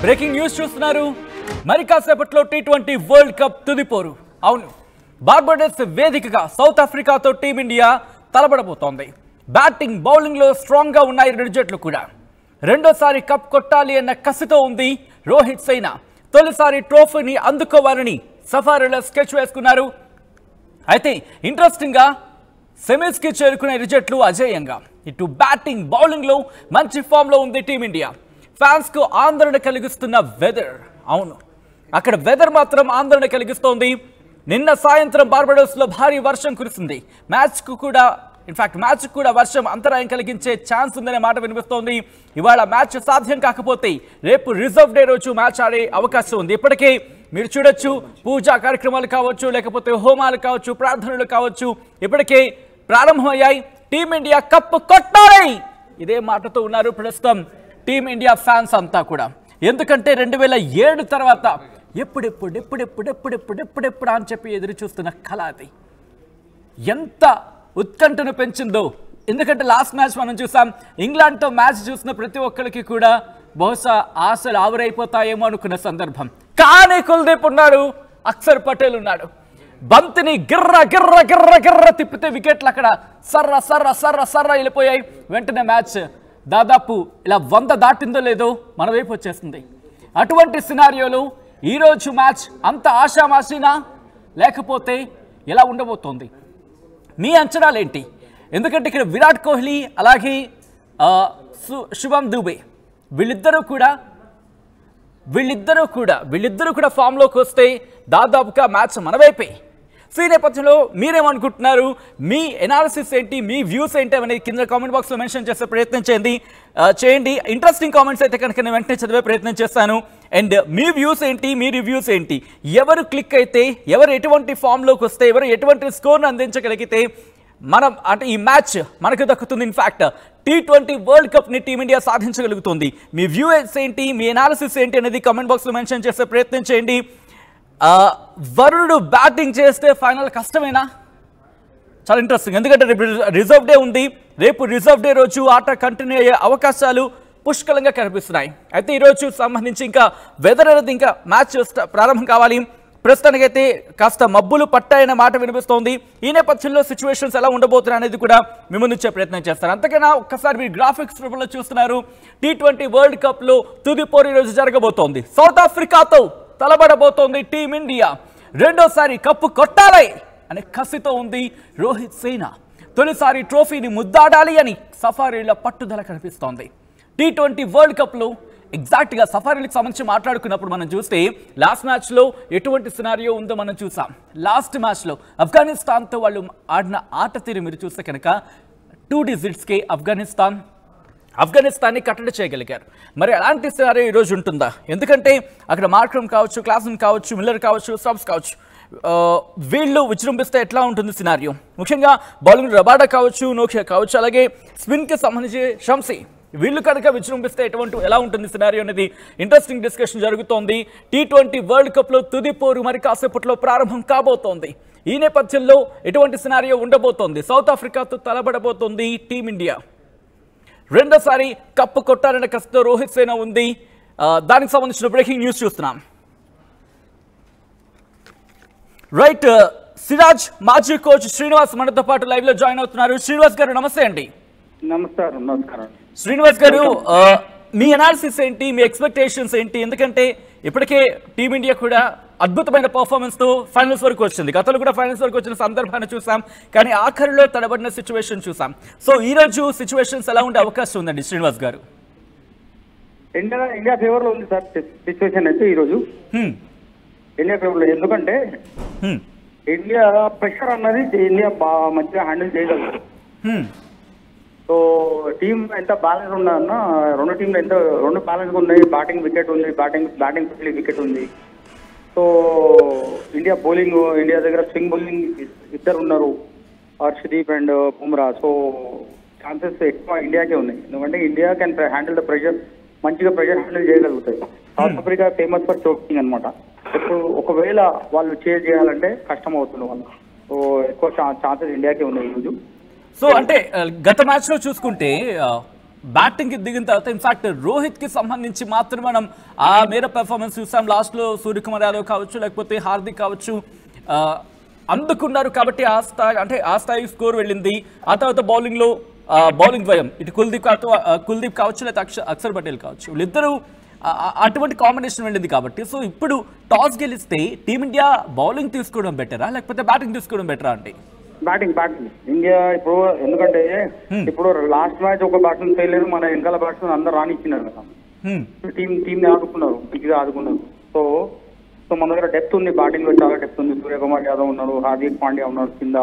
Breaking news చూస్తున్నారు. మరి కాసేపట్లో టీ20 వరల్డ్ కప్ తుదిపోరు. అవును, బార్బడోస్ వేదికగా సౌత్ ఆఫ్రికాతో టీమిండియా తలబడబోతోంది. బ్యాటింగ్ బౌలింగ్ లో స్ట్రాంగ్ గా ఉన్నాయి రెండు జట్లు కూడా. రెండోసారి కప్ కొట్టాలి అన్న కసితో ఉంది రోహిత్ సేనా. తొలిసారి ట్రోఫీని అందుకోవాలని సఫారీలో స్కెచ్ వేసుకున్నారు. అయితే ఇంట్రెస్టింగ్ గా సెమీస్ కి చేరుకునే ఇరు జట్లు అజేయంగా. ఇటు బ్యాటింగ్ బౌలింగ్ లో మంచి ఫామ్ లో ఉంది టీమిండియా. ఫ్యాన్స్ కు ఆందోళన కలిగిస్తున్న వెదర్, అవును అక్కడ వెదర్ మాత్రం ఆందోళన కలిగిస్తోంది. నిన్న సాయంత్రం బార్బడోస్ లో భారీ వర్షం కురిసింది. మ్యాచ్ కు కూడా వర్షం అంతరాయం కలిగించే ఛాన్స్ ఉందనే మాట వినిపిస్తోంది. ఇవాళ మ్యాచ్ సాధ్యం కాకపోతే రేపు రిజర్వ్ డే రోజు మ్యాచ్ ఆడే అవకాశం ఉంది. ఇప్పటికే మీరు చూడొచ్చు, పూజా కార్యక్రమాలు కావచ్చు, లేకపోతే హోమాలు కావచ్చు, ప్రార్థనలు కావచ్చు, ఇప్పటికే ప్రారంభమయ్యాయి. టీమిండియా కప్పు కొట్టాలి ఇదే మాటతో ఉన్నారు ప్రస్తుతం టీమిండియా ఫ్యాన్స్ అంతా కూడా. ఎందుకంటే 2007 తర్వాత ఎప్పుడెప్పుడు అని చెప్పి ఎదురు చూస్తున్న కళ అది ఎంత ఉత్కంఠను పెంచిందో. ఎందుకంటే లాస్ట్ మ్యాచ్ మనం చూసాం, ఇంగ్లాండ్తో మ్యాచ్ చూసిన ప్రతి ఒక్కరికి కూడా బహుశా ఆశలు ఆవిరైపోతాయేమో అనుకున్న సందర్భం. కానీ కుల్దీప్ ఉన్నాడు, అక్షర్ పటేల్ ఉన్నాడు. బంతిని గిర్ర గిర్ర గిర్ర గిర్ర తిప్పితే వికెట్లు అక్కడ సర్ర సర్ర సర్ర సర్ర వెళ్ళిపోయాయి. వెంటనే మ్యాచ్ దాదాపు ఇలా 100 దాటిందో లేదో మన వైపు వచ్చేస్తుంది. అటువంటి సినారియోలో ఈరోజు మ్యాచ్ అంత ఆషామాషీనా, లేకపోతే ఎలా ఉండబోతోంది? మీ అంచనాలేంటి? ఎందుకంటే ఇక్కడ విరాట్ కోహ్లీ అలాగే శుభం దుబే వీళ్ళిద్దరూ కూడా ఫామ్లోకి వస్తే దాదాపుగా మ్యాచ్ మన వైపే. సో ఈ నేపథ్యంలో మీరేమనుకుంటున్నారు? మీ ఎనాలిసిస్ ఏంటి, మీ వ్యూస్ ఏంటి అనేది కింద కామెంట్ బాక్స్లో మెన్షన్ చేసే ప్రయత్నం చేయండి. ఇంట్రెస్టింగ్ కామెంట్స్ అయితే కనుక నేను వెంటనే చదివే ప్రయత్నం చేస్తాను. అండ్ మీ వ్యూస్ ఏంటి, మీ రివ్యూస్ ఏంటి, ఎవరు క్లిక్ అయితే, ఎవరు ఎటువంటి ఫామ్లోకి వస్తే, ఎవరు ఎటువంటి స్కోర్ను అందించగలిగితే మనం అంటే ఈ మ్యాచ్ మనకు దక్కుతుంది. ఇన్ఫ్యాక్ట్ టీ20 వరల్డ్ కప్ని టీమిండియా సాధించగలుగుతుంది. మీ వ్యూస్ ఏంటి, మీ ఎనాలిసిస్ ఏంటి అనేది కామెంట్ బాక్స్లో మెన్షన్ చేసే ప్రయత్నం చేయండి. వరుణుడు బ్యాటింగ్ చేస్తే ఫైనల్ కష్టమేనా? చాలా ఇంట్రెస్టింగ్. ఎందుకంటే రేపు రిజర్వ్ డే ఉంది. రేపు రిజర్వ్ డే రోజు ఆట కంటిన్యూ అయ్యే అవకాశాలు పుష్కలంగా కనిపిస్తున్నాయి. అయితే ఈరోజు సంబంధించి ఇంకా వెదర్ అనేది ఇంకా మ్యాచ్ ప్రారంభం కావాలి. ప్రస్తుతానికైతే కాస్త మబ్బులు పట్టాయన్న మాట వినిపిస్తోంది. ఈ నేపథ్యంలో సిచ్యువేషన్స్ ఎలా ఉండబోతున్నాయి అనేది కూడా మీ ముందు ఇచ్చే ప్రయత్నం చేస్తారు. అంతకన్నా ఒక్కసారి మీరు గ్రాఫిక్స్ రూపంలో చూస్తున్నారు. టీ20 వరల్డ్ కప్లో తుదిపోరు ఈరోజు జరగబోతోంది. సౌత్ ఆఫ్రికాతో తలబడబోతోంది టీమిండియా. రెండోసారి కప్పు కొట్టాలి అనే కసితో ఉంది రోహిత్ సేనా. తొలిసారి ట్రోఫీని ముద్దాడాలి అని సఫారీలో పట్టుదల కనిపిస్తోంది. టీ20 వరల్డ్ కప్లో ఎగ్జాక్ట్గా సఫారీలకు సంబంధించి మాట్లాడుకున్నప్పుడు మనం చూస్తే లాస్ట్ మ్యాచ్లో ఎటువంటి సినారియో ఉందో మనం చూసాం. లాస్ట్ మ్యాచ్లో ఆఫ్ఘనిస్తాన్తో వాళ్ళు ఆడిన ఆట తీరు మీరు చూస్తే కనుక 2 డిజిట్స్కే ఆఫ్ఘనిస్తాన్ని కట్టడి చేయగలిగారు. మరి అలాంటి సినారియో ఈరోజు ఉంటుందా? ఎందుకంటే అక్కడ మార్క్రమ్ కావచ్చు, క్లాసన్ కావచ్చు, మిల్లర్ కావచ్చు, స్టబ్స్ కావచ్చు, వీళ్ళు విజృంభిస్తే ఎట్లా ఉంటుంది సినారియో? ముఖ్యంగా బౌలింగ్ రబాడా కావచ్చు, నోకియా కావచ్చు, అలాగే స్పిన్కి సంబంధించి షంసీ, వీళ్ళు కనుక విజృంభిస్తే ఎలా ఉంటుంది సినారియో అనేది ఇంట్రెస్టింగ్ డిస్కషన్ జరుగుతోంది. టీ20 వరల్డ్ కప్లో తుదిపోరు మరి కాసేపట్లో ప్రారంభం కాబోతోంది. ఈ నేపథ్యంలో ఎటువంటి సినారియో ఉండబోతోంది? సౌత్ ఆఫ్రికాతో తలబడబోతోంది టీమిండియా. రెండోసారి కప్పు కొట్టాలనే కసితో రోహిత్ సేనా ఉంది. దానికి సంబంధించిన బ్రేకింగ్ న్యూస్ చూస్తున్నాం. రైట్, సిరాజ్ మాజీ కోచ్ శ్రీనివాస్ మనతో పాటు లైవ్ లో జాయిన్ అవుతున్నారు. శ్రీనివాస్ గారు నమస్తే అండి. నమస్కారం శ్రీనివాస్ గారు, మీ అనాలిసిస్ ఏంటి, మీ ఎక్స్పెక్టేషన్స్ ఏంటి? ఎందుకంటే ఇప్పటికే టీమిండియా కూడా అద్భుతమైన పర్ఫార్మెన్స్ తో ఫైనల్స్ వరకు వచ్చింది. గతంలో కూడా ఫైనల్స్ వరకు వచ్చిన సందర్భాన్ని చూసాం, కానీ ఆఖరిలో తడబడిన సిచ్యువేషన్ చూసాం. సో ఈ రోజు సిచ్యువేషన్స్ ఎలా ఉండే అవకాశం ఉందండి శ్రీనివాస్ గారు? ఇండియా ఫేవర్ లో ఉంది సార్ సిచ్యువేషన్ అయితే ఈ రోజు. ఇండియా ఫేవర్ లో, ఎందుకంటే ఇండియా ప్రెషర్ అన్నది ఇండియా మంచిగా హ్యాండిల్ చేయగలదు. సో టీం ఎంత బ్యాలెన్స్ ఉన్నదన్న, రెండు టీంలు రెండు బ్యాలెన్స్ ఉన్నాయి. బ్యాటింగ్ వికెట్ ఉంది, బ్యాటింగ్ వికెట్ ఉంది. సో ఇండియా దగ్గర స్వింగ్ బౌలింగ్ ఇద్దరు ఉన్నారు, Harshdeep and Bumrah. So chances ఎక్కువ ఇండియాకే ఉన్నాయి. ఎందుకంటే India can handle the pressure, మంచిగా ప్రెషర్ హ్యాండిల్ చేయగలుగుతాయి. South Africa famous for choking అనమాట. ఇప్పుడు ఒకవేళ వాళ్ళు చేజ్ చేయాలంటే కష్టం అవుతుంది వాళ్ళు. సో ఎక్కువ ఛాన్సెస్ ఇండియాకే ఉన్నాయి ఈరోజు. సో అంటే గత మ్యాచ్ లో చూసుకుంటే బ్యాటింగ్కి దిగిన తర్వాత ఇన్ఫాక్ట్ రోహిత్కి సంబంధించి మాత్రం మనం ఆ మేర పెర్ఫార్మెన్స్ చూసాం. లాస్ట్లో సూర్యకుమార్ యాదవ్ కావచ్చు, లేకపోతే హార్దిక్ కావచ్చు అందుకున్నారు కాబట్టి ఆ స్థాయి స్కోర్ వెళ్ళింది. ఆ తర్వాత బౌలింగ్ ద్వయం ఇటు కుల్దీప్ కావచ్చు, లేకపోతే అక్షర్ పటేల్ కావచ్చు, వీళ్ళిద్దరూ అటువంటి కాంబినేషన్ వెళ్ళింది కాబట్టి. సో ఇప్పుడు టాస్ గెలిస్తే టీమిండియా బౌలింగ్ తీసుకోవడం బెటరా లేకపోతే బ్యాటింగ్ తీసుకోవడం బెటరా అండి? బ్యాటింగ్ ఇండియా ఇప్పుడు ఎందుకంటే ఇప్పుడు లాస్ట్ మ్యాచ్ ఒక బ్యాట్స్మెన్ చేయలేదు, మన వెనకాల బ్యాట్స్మెన్ అందరు రానిచ్చినారు కదా, టీం ఆదుకున్నారు, మంచిగా ఆదుకున్నారు. సో మన దగ్గర డెప్త్ ఉంది, బ్యాటింగ్ లో చాలా డెప్త్ ఉంది. సూర్యకుమార్ యాదవ్ ఉన్నారు, హార్దిక్ పాండ్యా ఉన్నారు కింద.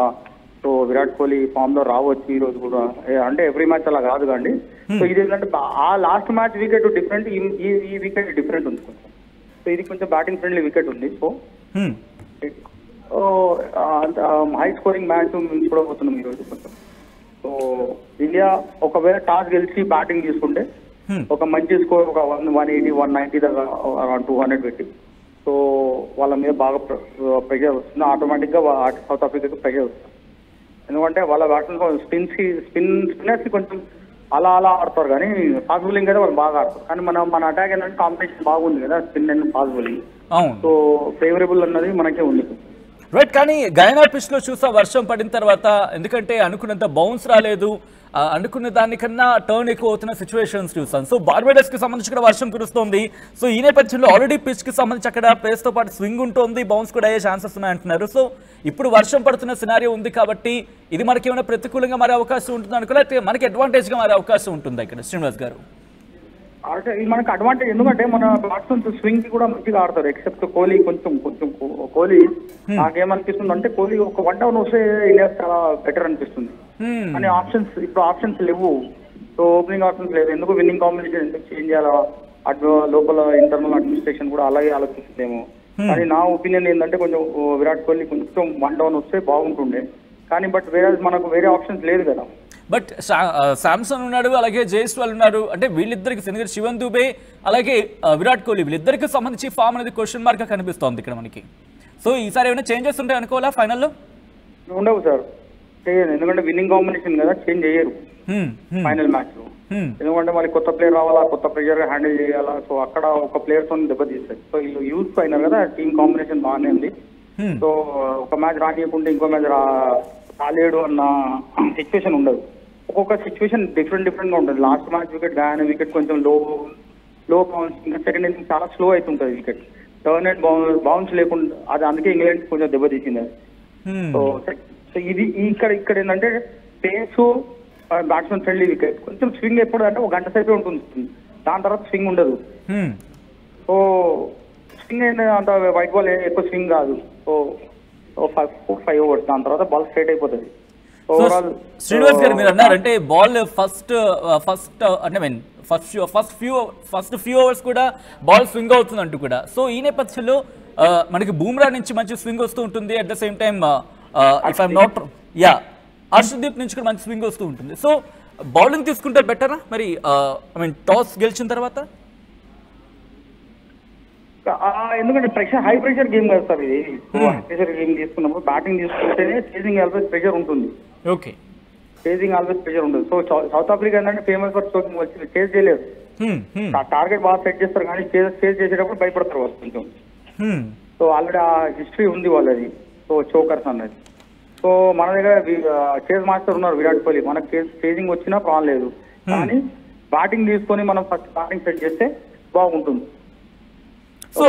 సో విరాట్ కోహ్లీ ఫామ్ లో రావచ్చు ఈ రోజు కూడా, అంటే ఎవ్రీ మ్యాచ్ అలా కాదు కండి. సో ఇది ఏంటంటే ఆ లాస్ట్ మ్యాచ్ వికెట్ డిఫరెంట్, ఈ వికెట్ డిఫరెంట్ ఉంది కొంచెం. సో ఇది కొంచెం బ్యాటింగ్ ఫ్రెండ్లీ వికెట్ ఉంది. సో హై స్కోరింగ్ మ్యాచ్ చూడబోతున్నాం ఈ రోజు కొంచెం. సో ఇండియా ఒకవేళ టాస్ గెలిచి బ్యాటింగ్ తీసుకుంటే ఒక మంచి స్కోర్, ఒక 180, 190 దాకా 200 పెట్టి, సో వాళ్ళ మీద బాగా ప్రెషర్ వస్తుంది. ఆటోమేటిక్ గా సౌత్ ఆఫ్రికాకి ప్రెషర్ వస్తుంది. ఎందుకంటే వాళ్ళ బ్యాట్స్మెన్ స్పిన్నర్స్ కొంచెం అలా ఆడతారు, కానీ ఫాస్ట్ బౌలింగ్ అయితే వాళ్ళు బాగా ఆడతారు. కానీ మన అటాక్ ఏంటంటే కాంపిటీషన్ బాగుంది కదా, spin and fast bowling. So favourable అన్నది మనకే ఉంది. రైట్. కానీ గయానా పిచ్ లో చూసా వర్షం పడిన తర్వాత, ఎందుకంటే అనుకున్నంత బౌన్స్ రాలేదు, అనుకున్న దానికన్నా టర్న్ ఎక్కువ అవుతున్న సిచ్యువేషన్స్ చూసాం. సో బార్బేడస్ కి సంబంధించి కూడా వర్షం కురుస్తోంది. సో ఈ నేపథ్యంలో ఆల్రెడీ పిచ్ కి సంబంధించి అక్కడ పేస్ తో పాటు స్వింగ్ ఉంటుంది, బౌన్స్ కూడా అయ్యే ఛాన్సెస్ ఉన్నాయంటున్నారు. సో ఇప్పుడు వర్షం పడుతున్న సినారియో ఉంది కాబట్టి ఇది మనకి ఏమైనా ప్రతికూలంగా మారే అవకాశం ఉంటుంది అనుకో, లేకపోతే మనకి అడ్వాంటేజ్ గా మారే అవకాశం ఉంటుంది ఇక్కడ శ్రీనివాస్ గారు? అంటే మనకు అడ్వాంటేజ్, ఎందుకంటే మన బ్యాట్స్మెన్ స్వింగ్ కి కూడా మంచిగా ఆడతారు. ఎక్సెప్ట్ కోహ్లీ కొంచెం కోహ్లీ నాకేమనిపిస్తుంది అంటే కోహ్లీ ఒక 1 డౌన్ వస్తే ఇండియా చాలా బెటర్ అనిపిస్తుంది. కానీ ఇప్పుడు ఆప్షన్స్ లేవు. సో ఓపెనింగ్ ఆప్షన్స్ లేదు. ఎందుకు విన్నింగ్ కాంబినేషన్ ఎందుకు చేంజ్ చేయాలా, లోపల ఇంటర్నల్ అడ్మినిస్ట్రేషన్ కూడా అలాగే ఆలోచిస్తుందేమో. కానీ నా ఒపీనియన్ ఏంటంటే కొంచెం విరాట్ కోహ్లీ కొంచెం 1 డౌన్ వస్తే బాగుంటుండే. కానీ మనకు వేరే ఆప్షన్స్ లేదు కదా. బట్ శాంసన్ ఉన్నాడు, అలాగే జైస్వాల్ ఉన్నారు. అంటే వీళ్ళిద్దరికి ఎందుకంటే శివన్ దుబే అలాగే విరాట్ కోహ్లీ వీళ్ళిద్దరికి సంబంధించి ఫామ్ అనేది క్వశ్చన్ మార్క్ గా కనిపిస్తోంది ఇక్కడ మనకి. సో ఈసారి ఏమైనా చేంజెస్ ఉంటాయి అనుకోవాలా ఫైనల్లో? ఉండవు సార్, చేయరు. ఎందుకంటే విన్నింగ్ కాంబినేషన్ కదా, చేంజ్ చేయరు ఫైనల్ మ్యాచ్ లో. ఎందుకంటే మళ్ళీ కొత్త ప్లేయర్ రావాలా, కొత్త ప్రెషర్ హ్యాండిల్ చేయాలా. సో అక్కడ ఒక ప్లేయర్ తో దెబ్బతీస్తారు. సో వీళ్ళు యూజ్ అయినారు కదా, టీమ్ కాంబినేషన్ బాగానే ఉంది. సో ఒక మ్యాచ్ రానియకుంటే ఇంకో మ్యాచ్ రాలేడు అన్న సిచ్యువేషన్ ఉండదు. ఒక్కొక్క సిచ్యువేషన్ డిఫరెంట్ గా ఉంటుంది. లాస్ట్ మ్యాచ్ గయానా వికెట్ కొంచెం లో బౌన్స్, ఇంకా సెకండ్ ఇన్నింగ్ చాలా స్లో అవుతుంటది వికెట్, టర్న్ అండ్ బౌన్స్ లేకుండా. అది అందుకే ఇంగ్లాండ్ కొంచెం దెబ్బతీసింది అది. సో ఇది ఇక్కడ ఏంటంటే పేస్ బ్యాట్స్మెన్ ఫ్రెండ్లీ వికెట్, కొంచెం స్వింగ్ ఎప్పుడు అంటే ఒక గంట సేపే ఉంటుంది, దాని తర్వాత స్వింగ్ ఉండదు. సో స్వింగ్ అంత వైట్ బాల్ ఎక్కువ స్వింగ్ కాదు. సో 5 ఓవర్స్, దాని తర్వాత బాల్ స్ట్రైట్ అయిపోతుంది. శ్రీనివాస్ గారు మీరు అన్నారంటే బాల్ ఫస్ట్ ఫ్యూ ఓవర్స్ కూడా బాల్ స్వింగ్ అవుతుంది అంటూ కూడా. సో ఈ నేపథ్యంలో మనకి బూమ్రా నుంచి మంచి స్వింగ్ వస్తూ ఉంటుంది. At the same time if I'm not Harshdeep నుంచి కూడా మంచి స్వింగ్ వస్తూ ఉంటుంది. సో బౌలింగ్ తీసుకుంటే బెటరా మరి టాస్ గెలిచిన తర్వాత? ఎందుకంటే హై ప్రెషర్ గేమ్ కదా సార్ ఇది. హై ప్రెషర్ గేమ్ తీసుకున్నప్పుడు బ్యాటింగ్ తీసుకుంటేనే చేసింగ్ ఆల్వేస్ ప్రెషర్ ఉంటుంది. ఓకే, చేసింగ్ ఆల్వేస్ ప్రెషర్ ఉంటుంది. సో సౌత్ ఆఫ్రికా ఏంటంటే ఫేమస్ ఫర్ చోకింగ్, వచ్చి చేజ్ చేయలేదు. టార్గెట్ బాగా సెట్ చేస్తారు కానీ చేజ్ చేసేటప్పుడు భయపడతారు వాళ్ళు కొంచెం. సో ఆల్రెడీ ఆ హిస్టరీ ఉంది వాళ్ళది, సో చోకర్స్ అన్నది. సో మన దగ్గర చేజ్ మాస్టర్ ఉన్నారు విరాట్ కోహ్లీ, మనకు చేజింగ్ వచ్చినా ప్రాబ్లం లేదు. కానీ బ్యాటింగ్ తీసుకొని మనం ఫస్ట్ బ్యాటింగ్ సెట్ చేస్తే బాగుంటుంది. సో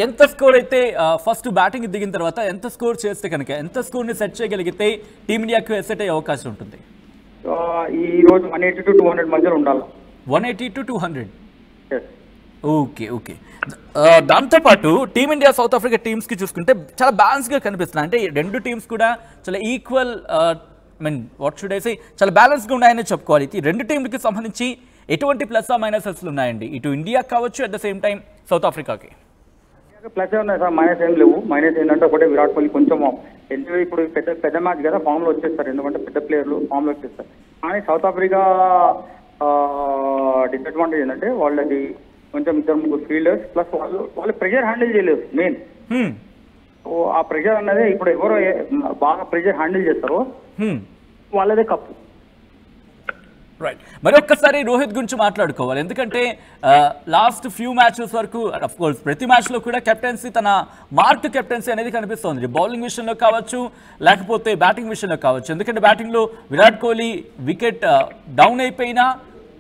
ఎంత స్కోర్ అయితే ఫస్ట్ బ్యాటింగ్ దిగిన తర్వాత ఎంత స్కోర్ చేస్తే కనుక, ఎంత స్కోర్ ని సెట్ చేయగలిగితే టీమిండియాకు ఎసెట్ అయ్యే అవకాశం ఉంటుంది? ఈ రోజు 180 to 200 మధ్యలో ఉండాలి. 180 to 200. ఓకే. దాంతోపాటు టీమిండియా సౌత్ ఆఫ్రికా టీమ్స్ కి చూసుకుంటే చాలా బ్యాలెన్స్ గా కనిపిస్తున్నాయి. అంటే రెండు టీమ్స్ కూడా చాలా equal, what should I say, చాలా బ్యాలెన్స్ గా ఉన్నాయని చెప్పుకోవాలి. ఈ రెండు టీంలకి సంబంధించి ఎటువంటి ప్లస్ మైనసెస్ ఉన్నాయండి? ఇటు ఇండియా కావచ్చు, at the same time south ఆఫ్రికాకి. ప్లస్ ఉన్నాయి సార్, మైనస్ ఏం లేవు. మైనస్ ఏంటంటే ఒకటే విరాట్ కోహ్లీ కొంచెం ఇప్పుడు పెద్ద మ్యాచ్ కదా ఫామ్ లో వచ్చేస్తారు, ఎందుకంటే పెద్ద ప్లేయర్లు ఫామ్ లో వచ్చేస్తారు. కానీ సౌత్ ఆఫ్రికా డిసడ్వాంటేజ్ ఏంటంటే వాళ్ళది కొంచెం 2-3 ఫీల్డర్స్ ప్లస్ వాళ్ళు ప్రెషర్ హ్యాండిల్ చేయలేదు మెయిన్. ఆ ప్రెషర్ అన్నదే ఇప్పుడు ఎవరో బాగా ప్రెషర్ హ్యాండిల్ చేస్తారో వాళ్ళదే కప్పు. రైట్, మరి ఒక్కసారి రోహిత్ గురించి మాట్లాడుకోవాలి. ఎందుకంటే లాస్ట్ ఫ్యూ మ్యాచెస్ వరకు అఫ్ కోర్స్ ప్రతి మ్యాచ్లో కూడా కెప్టెన్సీ తన మార్క్ కెప్టెన్సీ అనేది కనిపిస్తోంది. బౌలింగ్ విషయంలో కావచ్చు, లేకపోతే బ్యాటింగ్ విషయంలో కావచ్చు. ఎందుకంటే బ్యాటింగ్లో విరాట్ కోహ్లీ వికెట్ డౌన్ అయిపోయినా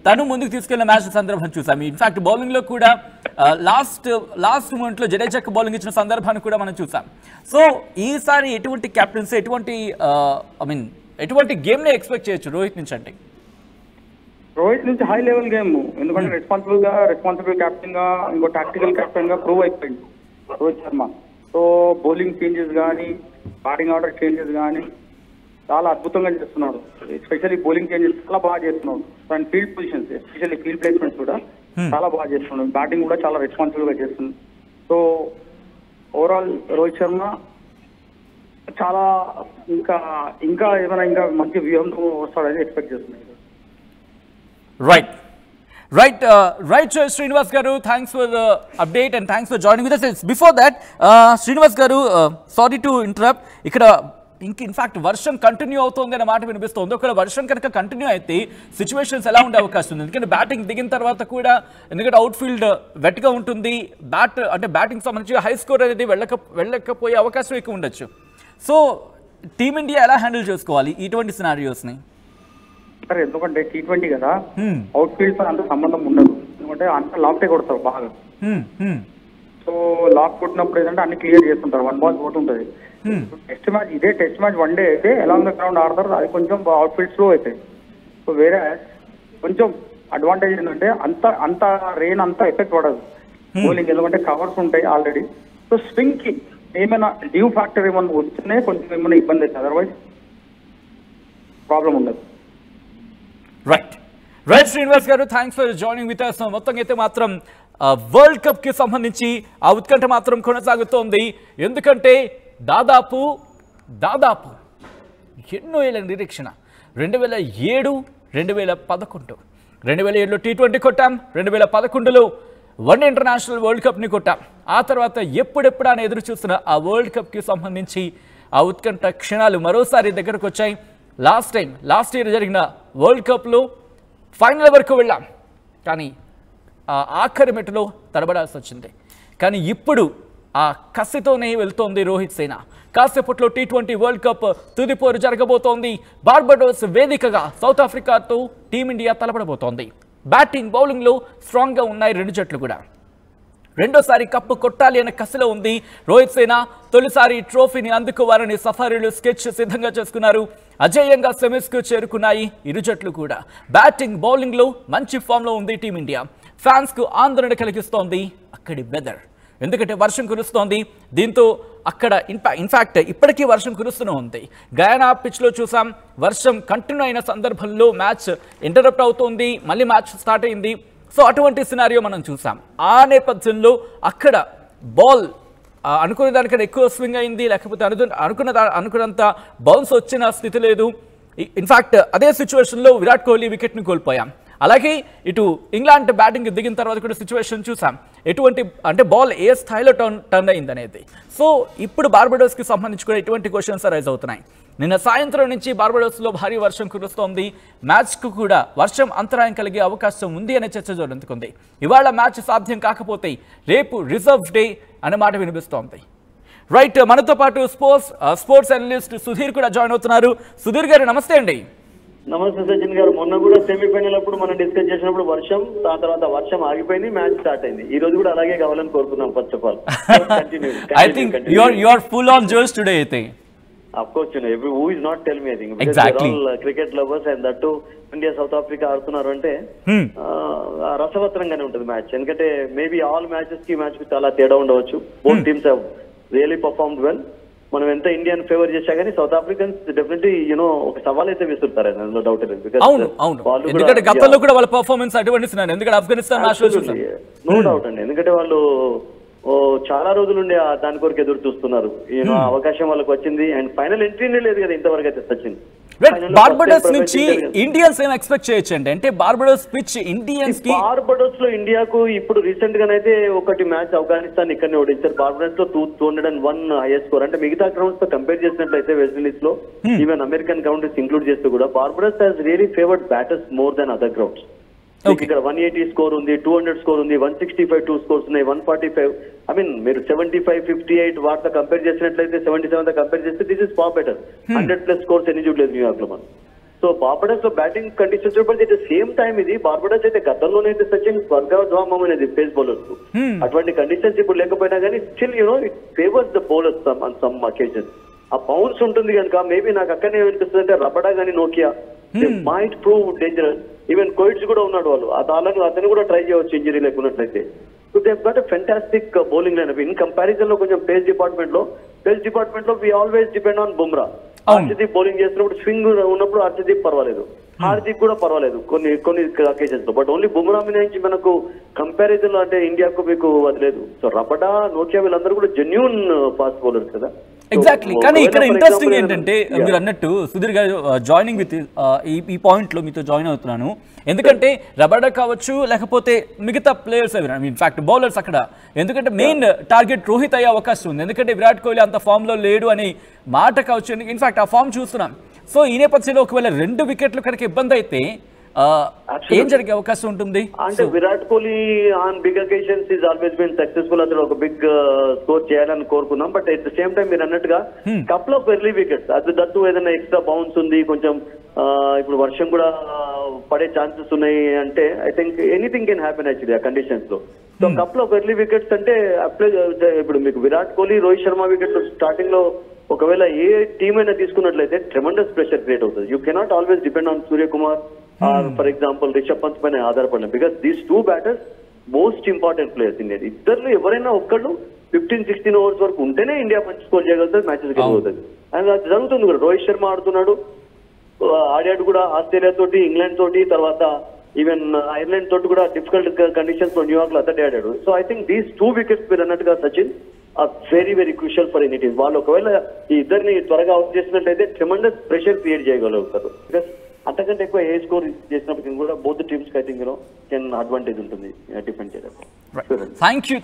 తను ముందుకు తీసుకెళ్లిన మ్యాచ్ సందర్భం చూసాం. ఇన్ఫాక్ట్ బౌలింగ్లో కూడా లాస్ట్ మూమెంట్లో జడేజాకి బౌలింగ్ ఇచ్చిన సందర్భాన్ని కూడా మనం చూసాం. సో ఈసారి ఎటువంటి కెప్టెన్సీ, ఎటువంటి గేమ్ని ఎక్స్పెక్ట్ చేయొచ్చు రోహిత్ నుంచి? అంటే రోహిత్ నుంచి హై లెవెల్ గేమ్, ఎందుకంటే రెస్పాన్సిబుల్ కెప్టెన్ గా, ఇంకో టాక్టికల్ కెప్టెన్ గా ప్రూవ్ అయిపోయింది Rohit Sharma. So bowling changes కానీ, బ్యాటింగ్ ఆర్డర్ చేంజెస్ కానీ చాలా అద్భుతంగా చేస్తున్నాడు. ఎస్పెషల్లీ బౌలింగ్ చేంజెస్ చాలా బాగా చేస్తున్నాడు. And field positions, especially field placements కూడా చాలా బాగా చేస్తున్నాడు. బ్యాటింగ్ కూడా చాలా రెస్పాన్సిబుల్ గా చేస్తుంది. సో ఓవరాల్ రోహిత్ శర్మ చాలా ఇంకా ఏమైనా ఇంకా మంచి వ్యూహంతో వస్తాడని ఎక్స్పెక్ట్ చేస్తున్నాడు. Right, Srinivas garu, thanks for the update and thanks for joining with us. Before that, Srinivas garu, sorry to interrupt. Ikkada in fact వర్షం కంటిన్యూ అవుతుంది అనే మాట వినిపిస్తుంది. ఒకవేళ వర్షం కనుక కంటిన్యూ అయితే సిచ్యువేషన్స్ ఎలా ఉండే అవకాశం ఉంది? ఎందుకంటే బ్యాటింగ్ దిగిన తర్వాత కూడా, ఎందుకంటే అవుట్ ఫీల్డ్ వెట్గా ఉంటుంది, బ్యాటింగ్ సంబంధించి హై స్కోర్ అనేది వెళ్ళకపోయే అవకాశం ఎక్కువ ఉండొచ్చు. సో టీమిండియా ఎలా హ్యాండిల్ చేసుకోవాలి ఇటువంటి సినారియోస్ని? సరే, ఎందుకంటే T20 కదా, అవుట్ ఫీల్డ్ తో అంత సంబంధం ఉండదు. ఎందుకంటే అంత లాఫ్టే కొడతారు బాగా. సో లాక్ కొట్టినప్పుడు ఏంటంటే అన్ని క్లియర్ చేస్తుంటారు, 1 బాల్ పోతుంటది. టెస్ట్ మ్యాచ్ 1 డే అయితే అలాంగ్ ద గ్రౌండ్ ఆడతారు, అది కొంచెం అవుట్ ఫీల్డ్ స్లో అవుతాయి. సో వేరే కొంచెం అడ్వాంటేజ్ ఏంటంటే అంత రెయిన్ అంతా ఎఫెక్ట్ పడదు బౌలింగ్, ఎందుకంటే కవర్స్ ఉంటాయి ఆల్రెడీ. సో స్వింగ్ కి ఏమైనా డ్యూ ఫ్యాక్టర్ ఏమన్నా వస్తేనే కొంచెం ఏమైనా ఇబ్బంది అవుతుంది, అదర్వైజ్ ప్రాబ్లం ఉండదు. రైట్ శ్రీనివాస్ గారు, thanks for joining with us. మొత్తం అయితే మాత్రం వరల్డ్ కప్ కి సంబంధించి ఆ ఉత్కంఠ మాత్రం కొనసాగుతోంది. ఎందుకంటే దాదాపు ఎన్నో ఏళ్ళ నిరీక్షణ. 2007, 2011, 2007లో T20 కొట్టాం, 2011లో వన్డే ఇంటర్నేషనల్ వరల్డ్ కప్ని కొట్టాం. ఆ తర్వాత ఎప్పుడెప్పుడు అని ఎదురు చూస్తున్న ఆ వరల్డ్ కప్కి సంబంధించి ఆ ఉత్కంఠ క్షణాలు మరోసారి దగ్గరకు వచ్చాయి. లాస్ట్ ఇయర్ జరిగిన వరల్డ్ కప్లో ఫైనల్ వరకు వెళ్ళాం, కానీ ఆఖరి మెట్టులో తడబడాల్సి వచ్చింది. కానీ ఇప్పుడు ఆ కసితోనే వెళ్తోంది రోహిత్ సేన. కాసేపట్లో T20 వరల్డ్ కప్ తుదిపోరు జరగబోతోంది. బార్బడోస్ వేదికగా సౌత్ ఆఫ్రికాతో టీమిండియా తలపడబోతోంది. బ్యాటింగ్ బౌలింగ్లో స్ట్రాంగ్గా ఉన్నాయి రెండు జట్లు కూడా. రెండోసారి కప్పు కొట్టాలి అనే కసిలో ఉంది రోహిత్ సేన. తొలిసారి ట్రోఫీని అందుకోవాలని సఫారీలు స్కెచ్ సిద్ధంగా చేసుకున్నారు. అజేయంగా సెమీస్కు చేరుకున్నాయి ఇరు జట్లు కూడా. బ్యాటింగ్ బౌలింగ్లో మంచి ఫామ్లో ఉంది టీమిండియా. ఫ్యాన్స్కు ఆందోళన కలిగిస్తోంది అక్కడి వెదర్, ఎందుకంటే వర్షం కురుస్తోంది. దీంతో అక్కడ ఇన్ఫాక్ట్ ఇప్పటికీ వర్షం కురుస్తూనే ఉంది. గయానా పిచ్లో చూసాం, వర్షం కంటిన్యూ అయిన సందర్భంలో మ్యాచ్ ఇంటరప్ట్ అవుతోంది, మళ్ళీ మ్యాచ్ స్టార్ట్ అయింది. సో అటువంటి సినారియో మనం చూసాం. ఆ నేపథ్యంలో అక్కడ బాల్ అనుకునే దానికన్నా ఎక్కువ స్వింగ్ అయింది, లేకపోతే అనుకున్నంత బౌన్స్ వచ్చిన స్థితి లేదు. ఇన్ఫాక్ట్ అదే సిచ్యువేషన్లో విరాట్ కోహ్లీ వికెట్ని కోల్పోయాం. అలాగే ఇటు ఇంగ్లాండ్ బ్యాటింగ్ దిగిన తర్వాత కూడా సిచ్యువేషన్ చూసాం, ఎటువంటి బాల్ ఏ స్థాయిలో టర్న్ అయింది అనేది. సో ఇప్పుడు బార్బడోస్కి సంబంధించి కూడా ఎటువంటి క్వశ్చన్స్ రైజ్ అవుతున్నాయి. నిన్న సాయంత్రం నుంచి బార్బడోస్లో భారీ వర్షం కురుస్తోంది. మ్యాచ్కు కూడా వర్షం అంతరాయం కలిగే అవకాశం ఉంది అనే చర్చ జరుగుతుంది. ఇవాళ మ్యాచ్ సాధ్యం కాకపోతే రేపు రిజర్వ్ డే అనే మాట వినిపిస్తోంది. రైట్, మనతో పాటు స్పోర్ట్స్ అనలిస్ట్ సుధీర్ కూడా జాయిన్ అవుతున్నారు. సుధీర్ గారు నమస్తే అండి. నమస్తే సచిన్ గారు. మొన్న కూడా సెమీఫైనల్ అప్పుడు మనం డిస్కస్ చేసినప్పుడు వర్షం, ఆ తర్వాత వర్షం ఆగిపోయింది, మ్యాచ్ స్టార్ట్ అయింది. ఈ రోజు కూడా అలాగే కావాలని కోరుకున్నాం. First of all I think you are full on josh today, I think. Of course, who is not tell me, I think, because exactly. we are all cricket lovers, and that too India South Africa ఆడుతున్నారు అంటే రసవత్తరంగానే ఉంటుంది match. ఎందుకంటే maybe all matches కి match కి చాలా తేడా ఉండవచ్చు. Both teams have really performed well. మనం ఎంత ఇండియన్ ఫేవర్ చేసా కానీ సౌత్ ఆఫ్రికన్స్ డెఫినెట్లీ ఒక సవాల్ అయితే విసురుతారు, అందులో డౌట్ లేదు. ఎందుకంటే గతంలో కూడా వాళ్ళ పర్ఫార్మెన్స్ అటువంటి, ఎందుకంటే ఆఫ్ఘనిస్తాన్ మ్యాచ్ లో చూసాం. నో డౌట్ అండి, ఎందుకంటే వాళ్ళు చాలా రోజుల నుండి దాని కొరకు ఎదురు చూస్తున్నారు. అవకాశం వాళ్ళకి వచ్చింది, అండ్ ఫైనల్ ఎంట్రీనే లేదు కదా ఇంతవరకు అయితే సచిన్. బార్బడోస్ నుంచి ఇండియన్స్ ఏం ఎక్స్పెక్ట్ చేయొచ్చండి? అంటే బార్బడోస్ పిచ్ ఇండియన్స్ కి, బార్బడోస్ లో ఇండియాకు ఇప్పుడు రీసెంట్ గానైతే ఒకటి మ్యాచ్ ఆఫ్ఘనిస్తాన్ ఇక్కడనే ఓడించారు. బార్బడోస్ లో 201 హైయెస్ట్ స్కోర్. అంటే మిగతా గ్రౌండ్స్ తో కంపేర్ చేసినట్లయితే వెస్టిండీస్ లో ఈవెన్ అమెరికన్ గ్రౌండ్స్ ఇంక్లూడ్ చేస్తూ కూడా Barbados has really favoured batters more than other grounds. ఇక్కడ 180 స్కోర్ ఉంది, 200 స్కోర్ ఉంది, 165 2 స్కోర్స్ ఉన్నాయి, 145. ఐ మీన్ మీరు 75 58 వాటితో కంపేర్ చేసినట్లయితే 77 తో కంపేర్ చేస్తే this is far better. 100+ scores ఎన్ని చూడలేదు న్యూయార్క్ లో మనం. సో బార్బడోస్ లో బ్యాటింగ్ కండిషన్స్ చూడండి. అయితే సేమ్ టైం ఇది బార్బడోస్ అయితే గతంలోనైతే సచిన్ స్వర్గధామం అనేది పేస్ బౌలర్స్ కు. అటువంటి కండిషన్స్ ఇప్పుడు లేకపోయినా కానీ still it favours the bowlers on some occasion. ఆ బౌన్స్ ఉంటుంది కనుక మేబీ నాకు అక్కడనే ఏమనిపిస్తుంది అంటే రబడా గానీ Nokia might prove dangerous. Even Coetzee కూడా ఉన్నాడు వాళ్ళు, అతను కూడా ట్రై చేయవచ్చు ఇంజరీ లేకున్నట్లయితే. So they got a fantastic bowling line. In comparison లో కొంచెం పేస్ డిపార్ట్మెంట్ లో we always depend on Bumrah. Harshdeep bowling చేస్తున్నప్పుడు స్వింగ్ ఉన్నప్పుడు హర్షదీప్ పర్వాలేదు, హార్దిక్ కూడా పర్వాలేదు కొన్ని అకేషన్స్ లో. బట్ ఓన్లీ బుమ్రా నుంచి మనకు కంపారిజన్ లో అంటే ఇండియాకు మీకు వదిలేదు. సో రబడా నోకియా వీళ్ళందరూ కూడా జెన్యూన్ ఫాస్ట్ బౌలర్స్ కదా. ఎగ్జాక్ట్లీ. కానీ ఇక్కడ ఇంట్రెస్టింగ్ ఏంటంటే మీరు అన్నట్టు సుధీర్ గారు జాయినింగ్ విత్ ఈ పాయింట్ లో మీతో జాయిన్ అవుతున్నాను. ఎందుకంటే రబడా కావచ్చు లేకపోతే మిగతా ప్లేయర్స్ ఇన్ఫాక్ట్ బౌలర్స్ అక్కడ, ఎందుకంటే మెయిన్ టార్గెట్ రోహిత్ అయ్యే అవకాశం ఉంది. ఎందుకంటే విరాట్ కోహ్లీ అంత ఫామ్ లో లేడు అనే మాట కావచ్చు. ఇన్ఫాక్ట్ ఆ ఫామ్ చూస్తున్నాం. సో ఈ నేపథ్యంలో ఒకవేళ 2 వికెట్లు కనుక ఇబ్బంది అయితే ఏం జరిగే అవకాశం ఉంటుంది? అంటే Virat Kohli on big occasions is always been successful. అతను ఒక బిగ్ స్కోర్ చేయాలని కోరుకున్నాం. But at the same time మీరు అన్నట్టుగా కపుల్ ఆఫ్ ఎర్లీ వికెట్స్ అది దట్టు ఏదైనా ఎక్స్ట్రా బౌన్స్ ఉంది, కొంచెం ఇప్పుడు వర్షం కూడా పడే ఛాన్సెస్ ఉన్నాయి అంటే I think anything can happen actually ఆ కండిషన్స్ లో. So couple of early wickets అంటే ఇప్పుడు మీకు విరాట్ కోహ్లీ రోహిత్ శర్మ వికెట్ స్టార్టింగ్ లో ఒకవేళ ఏ టీం అయినా తీసుకున్నట్లయితే ట్రెమెండస్ ప్రెషర్ క్రియేట్ అవుతుంది. You cannot always depend on Suryakumar for example Rishabh Pant పైన ఆధారపడలేం. Because these 2 batters most important players India. ఇద్దరు ఎవరైనా ఒక్కళ్ళు 15-16 ఓవర్స్ వరకు ఉంటేనే ఇండియా మంచి స్కోర్ చేయగలుగుతుంది, మ్యాచెస్ గెలవుతుంది. అండ్ అది జరుగుతుంది కూడా. రోహిత్ శర్మ ఆడుతున్నాడు, ఆడాడు కూడా ఆస్ట్రేలియా తోటి, ఇంగ్లాండ్ తోటి, తర్వాత ఈవెన్ ఐర్లాండ్ తోటి కూడా డిఫికల్ట్ కండిషన్స్ లో న్యూయార్క్ లో అతడే ఆడాడు. So I think these 2 wickets మీరు అన్నట్టుగా Sachin are very very crucial for any team. వాళ్ళు ఒకవేళ ఈ ఇద్దరిని త్వరగా అవుట్ చేసినట్లయితే ట్రెమెండస్ ప్రెషర్ క్రియేట్ చేయగలుగుతారు. బికాస్ అంతకంటే ఎక్కువ ఏ స్కోర్ చేసినప్పటికీ కూడా both teams I think can advantage ఉంటుంది డిఫెండ్ చేయడానికి.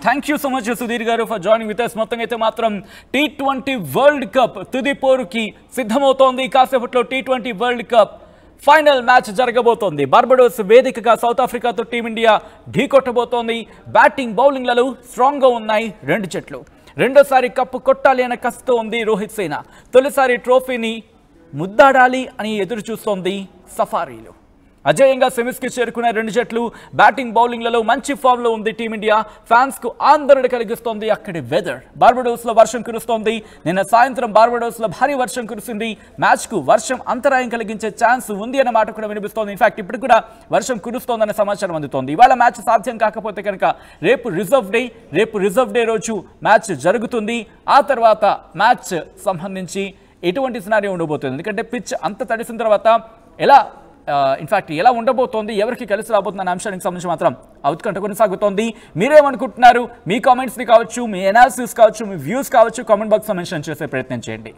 Thank you so much Sudheer గారు ఫర్ జాయినింగ్ విత్ us. మొత్తంగా అయితే మాత్రం T20 వరల్డ్ కప్ తుది పోరుకి సిద్ధమవుతోంది. కాసేపట్లో T20 world cup final match జరగబోతోంది. బార్బడోస్ వేదికగా సౌత్ ఆఫ్రికాతో టీమిండియా ఢీకొట్టబోతోంది. బ్యాటింగ్ బౌలింగ్లలో స్ట్రాంగ్ గా ఉన్నాయి 2 జట్లు. రెండోసారి కప్పు కొట్టాలి అనే కసితో ఉంది రోహిత్ సేన. తొలిసారి ట్రోఫీని ముద్దాడాలి అని ఎదురు చూస్తోంది సఫారీలు. అజేయంగా సెమీస్కి చేరుకున్న 2 జట్లు. బ్యాటింగ్ బౌలింగ్లలో మంచి ఫామ్ లో ఉంది టీమిండియా. ఫ్యాన్స్ కు ఆందోళన కలిగిస్తోంది అక్కడి వెదర్. బార్బడోస్ లో వర్షం కురుస్తోంది. నిన్న సాయంత్రం బార్బడోస్ లో భారీ వర్షం కురిసింది. మ్యాచ్ కు వర్షం అంతరాయం కలిగించే ఛాన్స్ ఉంది అన్న మాట కూడా వినిపిస్తోంది. ఇన్ఫాక్ట్ ఇప్పుడు కూడా వర్షం కురుస్తోందన్న సమాచారం అందుతోంది. ఇవాళ మ్యాచ్ సాధ్యం కాకపోతే కనుక రేపు రిజర్వ్ డే రోజు మ్యాచ్ జరుగుతుంది. ఆ తర్వాత మ్యాచ్ సంబంధించి ఎటువంటి సినారియో ఉండబోతుంది, ఎందుకంటే పిచ్ అంత తడిసిన తర్వాత ఎలా ఉండబోతోంది, ఎవరికి కలిసి రాబోతుంది అనే అంశానికి సంబంధించి మాత్రం ఉత్కంఠ కొనసాగుతోంది. మీరేమనుకుంటున్నారు? మీ కామెంట్స్ని కావచ్చు, మీ ఎనాలిసిస్ కావచ్చు, మీ వ్యూస్ కావచ్చు, కామెంట్ బాక్స్లో మెన్షన్ చేసే ప్రయత్నం చేయండి.